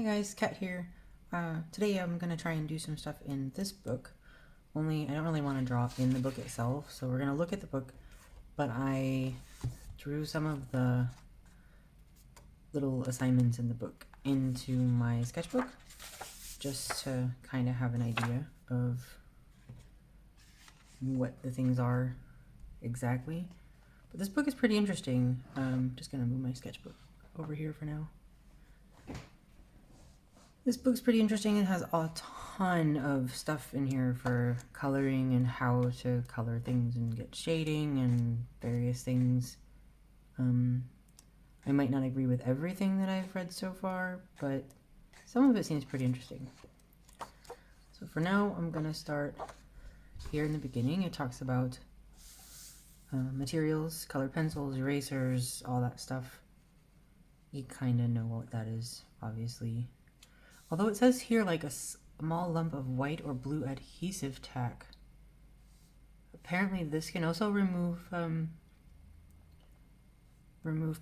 guys, Kat here. Today I'm going to try and do some stuff in this book, only I don't really want to draw in the book itself, so we're going to look at the book, but I drew some of the little assignments in the book into my sketchbook, just to kind of have an idea of what the things are exactly. But this book is pretty interesting. I'm just going to move my sketchbook over here for now. This book's pretty interesting. It has a ton of stuff in here for coloring and how to color things and get shading and various things. I might not agree with everything that I've read so far, but some of it seems pretty interesting. So for now, I'm going to start here in the beginning. It talks about materials, colored pencils, erasers, all that stuff. You kind of know what that is, obviously. Although it says here like a small lump of white or blue adhesive tack. Apparently this can also remove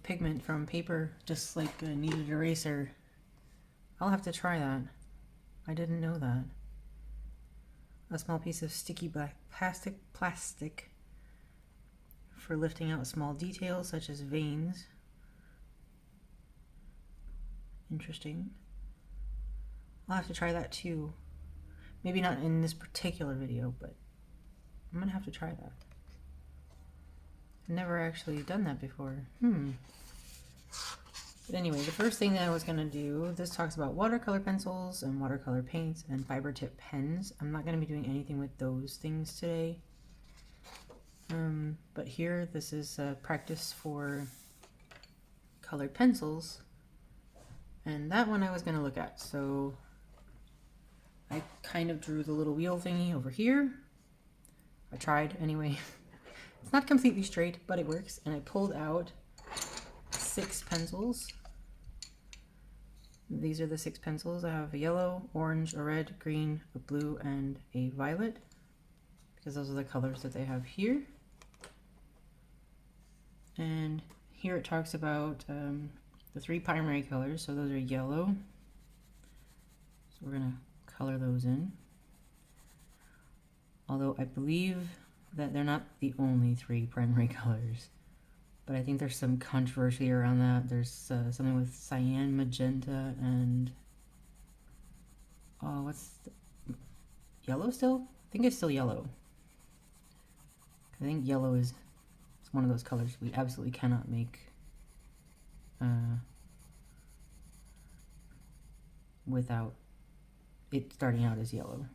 pigment from paper, just like a kneaded eraser. I'll have to try that. I didn't know that. A small piece of sticky black plastic for lifting out small details such as veins. Interesting. I'll have to try that too. Maybe not in this particular video, but I'm gonna have to try that. I've never actually done that before. But anyway, the first thing that I was gonna do, this talks about watercolor pencils and watercolor paints and fiber tip pens. I'm not gonna be doing anything with those things today. But here, this is practice for colored pencils. And that one I was gonna look at, so I kind of drew the little wheel thingy over here. I tried anyway. It's not completely straight, but it works. And I pulled out 6 pencils. These are the 6 pencils. I have a yellow, orange, a red, green, a blue, and a violet, because those are the colors that they have here. And here it talks about the 3 primary colors. So those are yellow. So we're gonna color those in. Although I believe that they're not the only 3 primary colors, but I think there's some controversy around that. There's something with cyan, magenta, and yellow still? I think it's still yellow. I think yellow is one of those colors we absolutely cannot make without it starting out as yellow.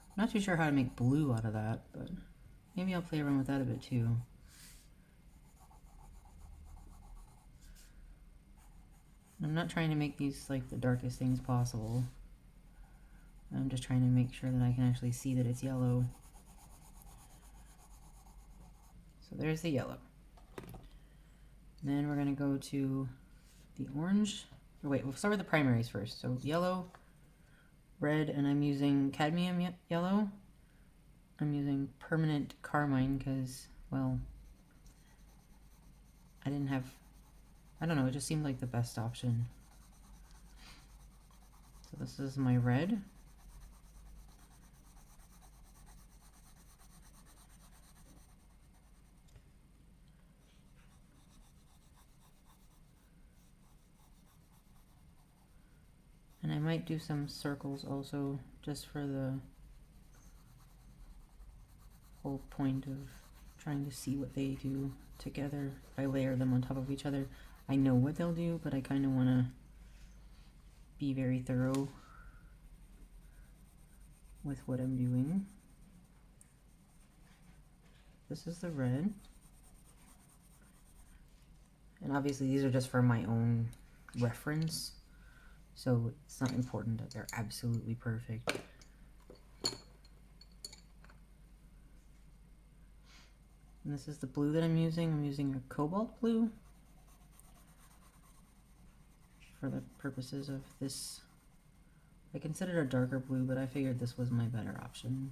I'm not too sure how to make blue out of that, but maybe I'll play around with that a bit too. I'm not trying to make these like the darkest things possible. I'm just trying to make sure that I can actually see that it's yellow. So there's the yellow. And then we're going to go to the orange. Or wait, we'll start with the primaries first. So yellow, red, and I'm using cadmium yellow. I'm using permanent carmine because, well, I don't know, it just seemed like the best option. So this is my red. And I might do some circles also, just for the whole point of trying to see what they do together. If I layer them on top of each other, I know what they'll do, but I kind of want to be very thorough with what I'm doing. This is the red. And obviously these are just for my own reference, so it's not important that they're absolutely perfect. And this is the blue that I'm using. I'm using a cobalt blue for the purposes of this. I considered a darker blue, but I figured this was my better option.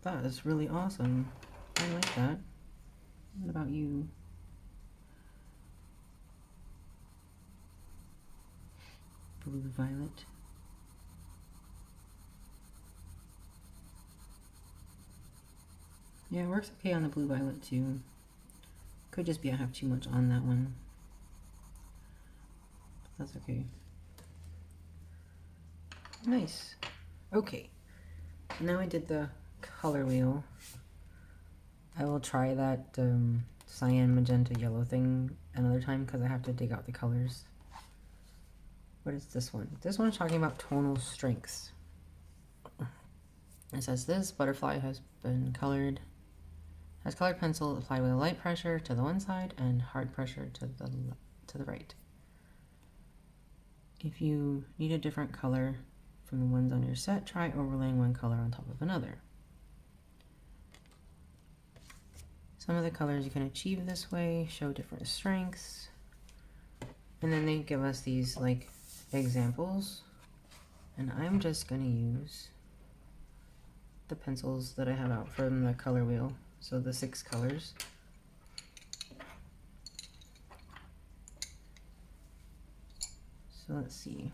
That is really awesome. I like that. What about you? Blue violet. Yeah, it works okay on the blue violet too. Could just be I have too much on that one. But that's okay. Nice. Okay. Now I did the color wheel. I will try that cyan, magenta, yellow thing another time because I have to dig out the colors. What is this one? This one's talking about tonal strengths. It says this butterfly has been colored, has colored pencil applied with a light pressure to the one side and hard pressure to the right. If you need a different color from the ones on your set, try overlaying one color on top of another. Some of the colors you can achieve this way show different strengths. And then they give us these like examples. And I'm just going to use the pencils that I have out from the color wheel. So the 6 colors. So let's see.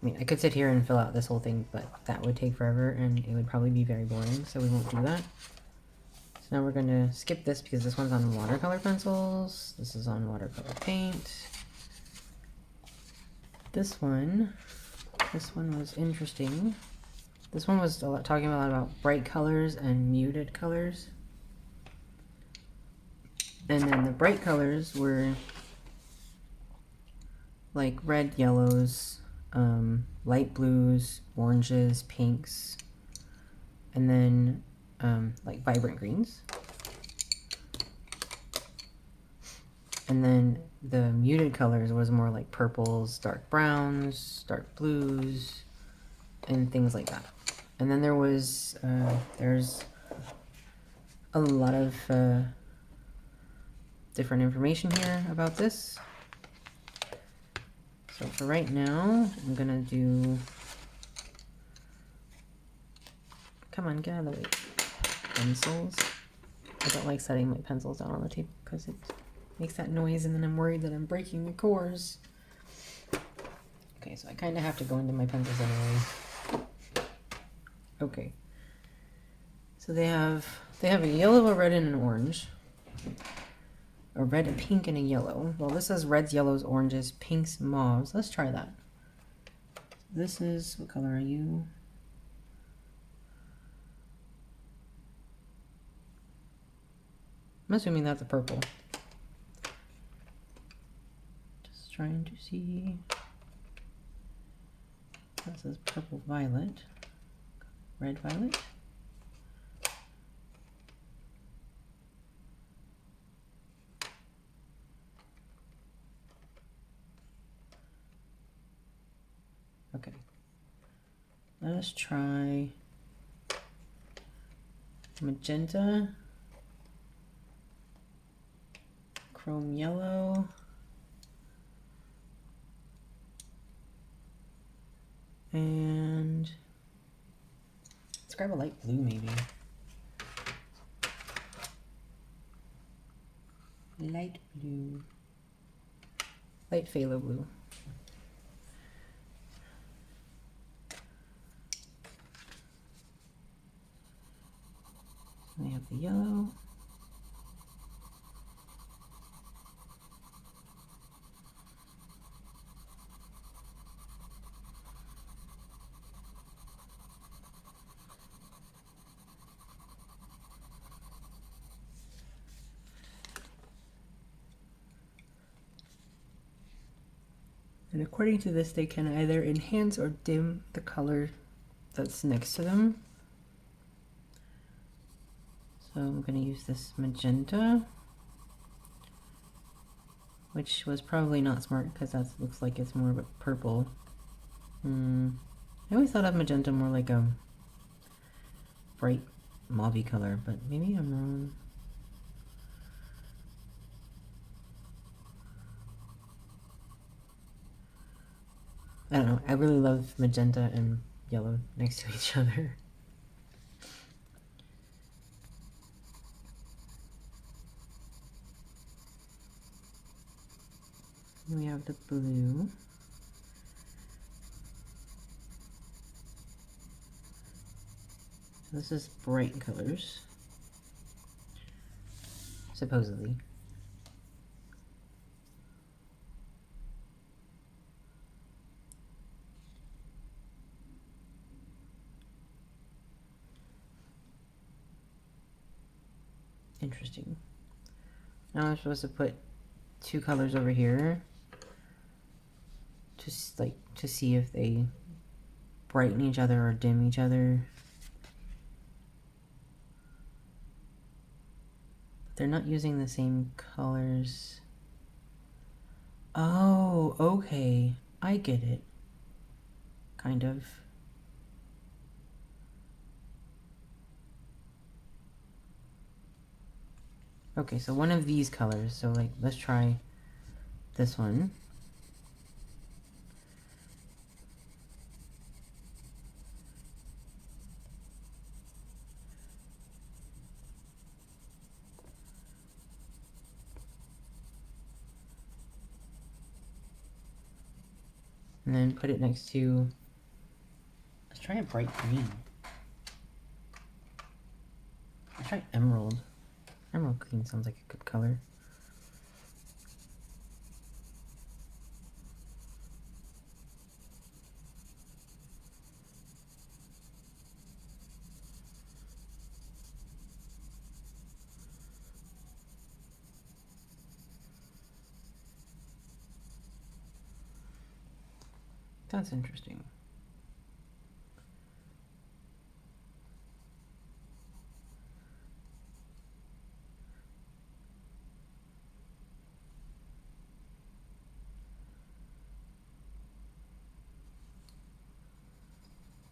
I mean, I could sit here and fill out this whole thing, but that would take forever and it would probably be very boring, so we won't do that. So now we're going to skip this because this one's on watercolor pencils. This is on watercolor paint. This one was interesting. This one was talking a lot about bright colors and muted colors. And then the bright colors were like red, yellows, light blues, oranges, pinks, and then like vibrant greens. And then the muted colors was more like purples, dark browns, dark blues, and things like that. And then there was there's a lot of different information here about this. So for right now, I'm gonna do, come on, get out of the way, pencils. I don't like setting my pencils down on the table because it makes that noise and then I'm worried that I'm breaking the cores. Okay, so I kind of have to go into my pencils anyway. Okay. So they have a yellow, a red, and an orange. A red, a pink, and a yellow. Well, this is reds, yellows, oranges, pinks, mauves. Let's try that. This is, what color are you? I'm assuming that's a purple. Just trying to see. This is purple violet. Red violet. Okay, let us try magenta, chrome yellow, and let's grab a light blue maybe. light blue, light phthalo blue. We have the yellow. And according to this, they can either enhance or dim the color that's next to them. So I'm going to use this magenta, which was probably not smart because that looks like it's more of a purple. I always thought of magenta more like a bright mauve color, but maybe I'm wrong. I don't know. I really love magenta and yellow next to each other. We have the blue. So this is bright colors, supposedly. Interesting. Now I'm supposed to put two colors over here, just like to see if they brighten each other or dim each other. But they're not using the same colors. Oh, okay. I get it. Kind of. Okay, so one of these colors. So like, let's try this one. And then put it next to, let's try a bright green. Let's try emerald. Emerald green sounds like a good color. That's interesting.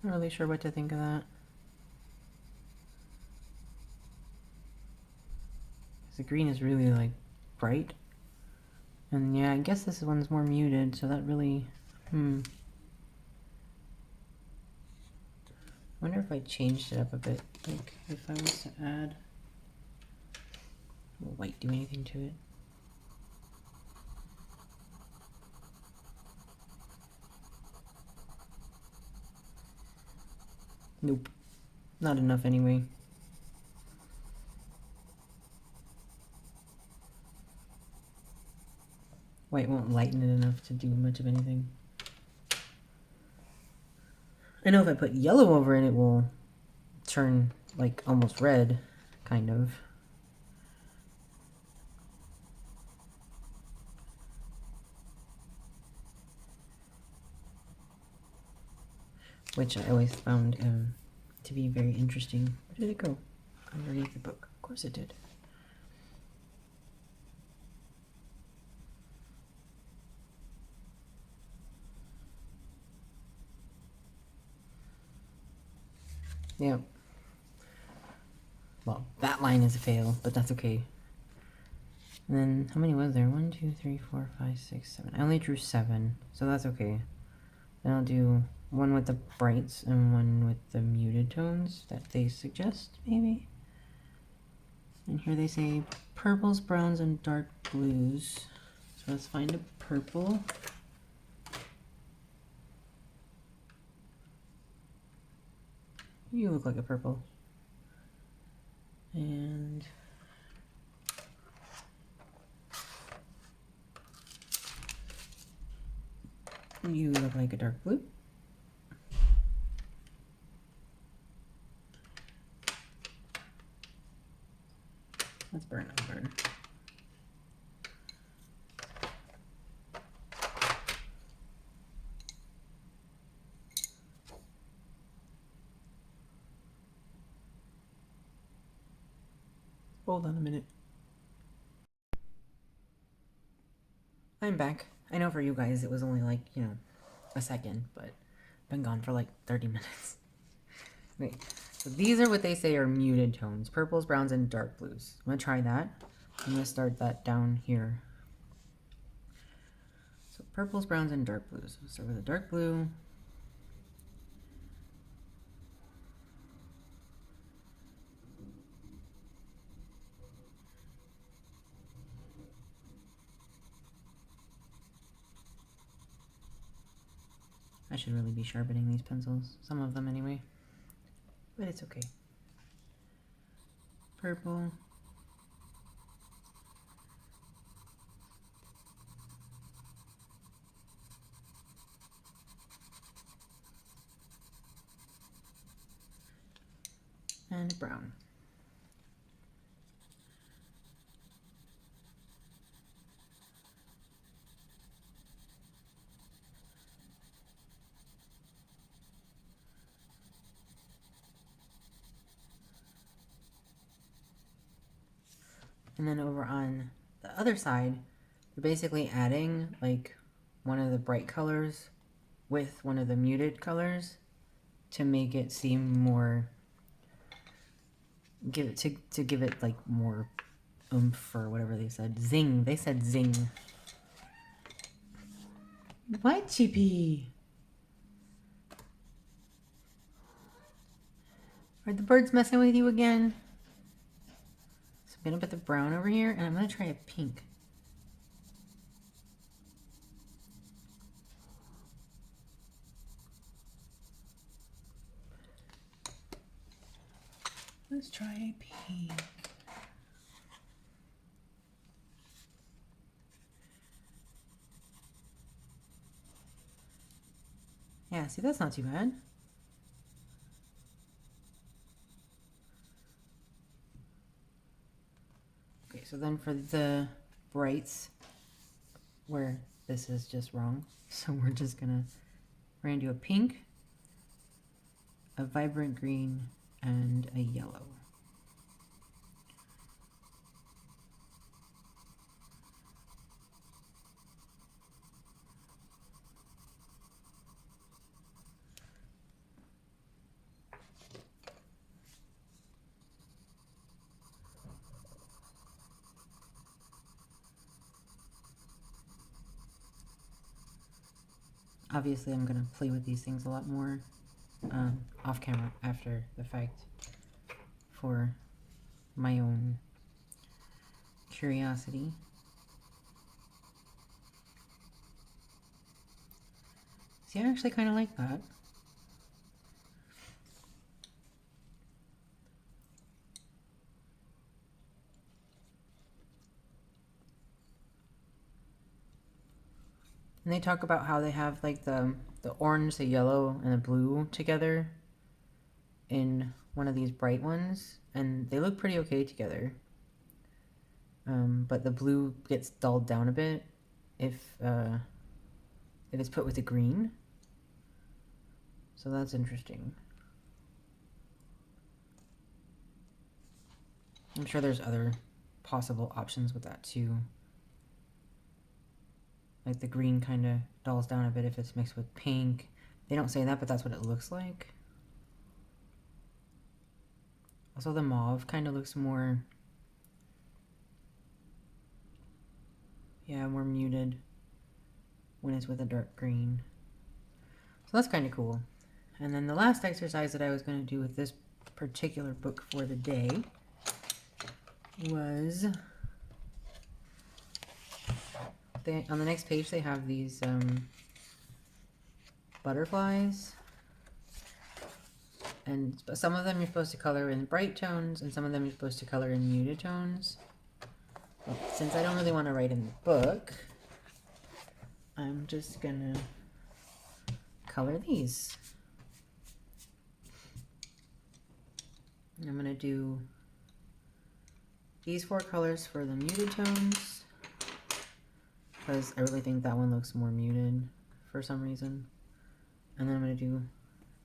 Not really sure what to think of that. The green is really like bright. And yeah, I guess this one's more muted, so that really, wonder if I changed it up a bit. Like if I was to add, will white do anything to it? Nope, not enough anyway. White won't lighten it enough to do much of anything. I know if I put yellow over it, it will turn like almost red, kind of. Which I always found to be very interesting. Where did it go? Underneath the book. Of course it did. Yeah. Well, that line is a fail, but that's okay. And then, how many was there? 1, 2, 3, 4, 5, 6, 7. I only drew 7, so that's okay. Then I'll do one with the brights and one with the muted tones that they suggest, maybe. And here they say purples, browns, and dark blues. So let's find a purple. You look like a purple. And you look like a dark blue. Let's burn over. Hold on a minute. I'm back. I know for you guys it was only like, you know, a second, but I've been gone for like 30 minutes. Wait, so these are what they say are muted tones. Purples, browns, and dark blues. I'm gonna try that. I'm gonna start that down here. So purples, browns, and dark blues. We'll start with a dark blue. I should really be sharpening these pencils. Some of them anyway. But it's okay. Purple. And brown. And then over on the other side, we're basically adding like one of the bright colors with one of the muted colors to make it seem more, give it like more oomph or whatever they said. Zing. They said zing. What, Chippy? Are the birds messing with you again? So I'm gonna put the brown over here and I'm gonna try a pink. Let's try a pink. Yeah, see, that's not too bad. Okay, so then for the brights, where this is just wrong, so we're gonna do a pink, a vibrant green, and a yellow. Obviously, I'm going to play with these things a lot more off camera after the fact for my own curiosity. See, I actually kind of like that. And they talk about how they have like the orange, the yellow, and the blue together in one of these bright ones, and they look pretty okay together. But the blue gets dulled down a bit if it's put with the green. So that's interesting. I'm sure there's other possible options with that too. Like the green kind of dulls down a bit if it's mixed with pink. They don't say that, but that's what it looks like. Also, the mauve kind of looks more, yeah, more muted when it's with a dark green. So that's kind of cool. And then the last exercise that I was going to do with this particular book for the day was on the next page they have these butterflies, and some of them you're supposed to color in bright tones and some of them you're supposed to color in muted tones. Well, since I don't really want to write in the book, I'm just gonna color these. I'm gonna do these 4 colors for the muted tones because I really think that one looks more muted for some reason. And then I'm going to do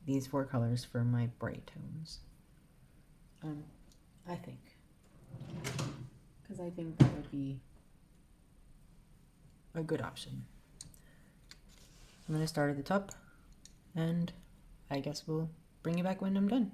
these 4 colors for my bright tones. I think. Because I think that would be a good option. I'm going to start at the top, and I guess we'll bring you back when I'm done.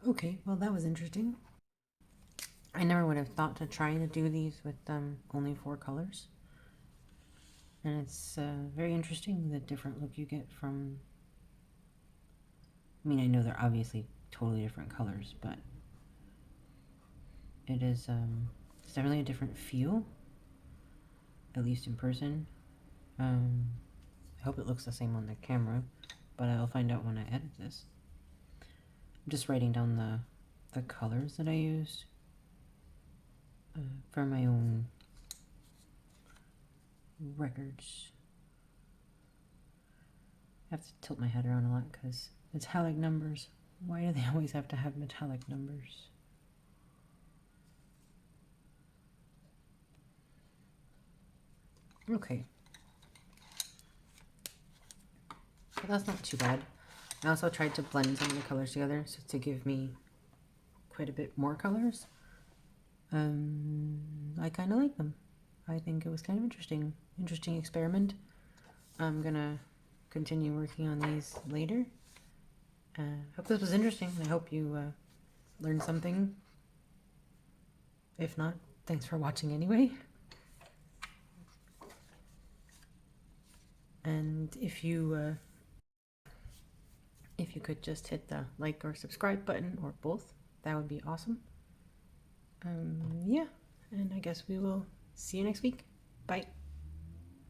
Okay, well that was interesting. I never would have thought to try to do these with only 4 colors. And it's very interesting the different look you get from... I mean, I know they're obviously totally different colors, but it is it's definitely a different feel, at least in person. I hope it looks the same on the camera, but I'll find out when I edit this. I'm just writing down the colors that I used for my own records. I have to tilt my head around a lot because metallic numbers. Why do they always have to have metallic numbers? Okay. But that's not too bad. I also tried to blend some of the colors together so to give me quite a bit more colors. I kind of like them. I think it was kind of interesting experiment. I'm gonna continue working on these later. Hope this was interesting. I hope you learned something. If not, thanks for watching anyway. And if you could just hit the like or subscribe button or both, that would be awesome. Yeah, and I guess we will see you next week. Bye.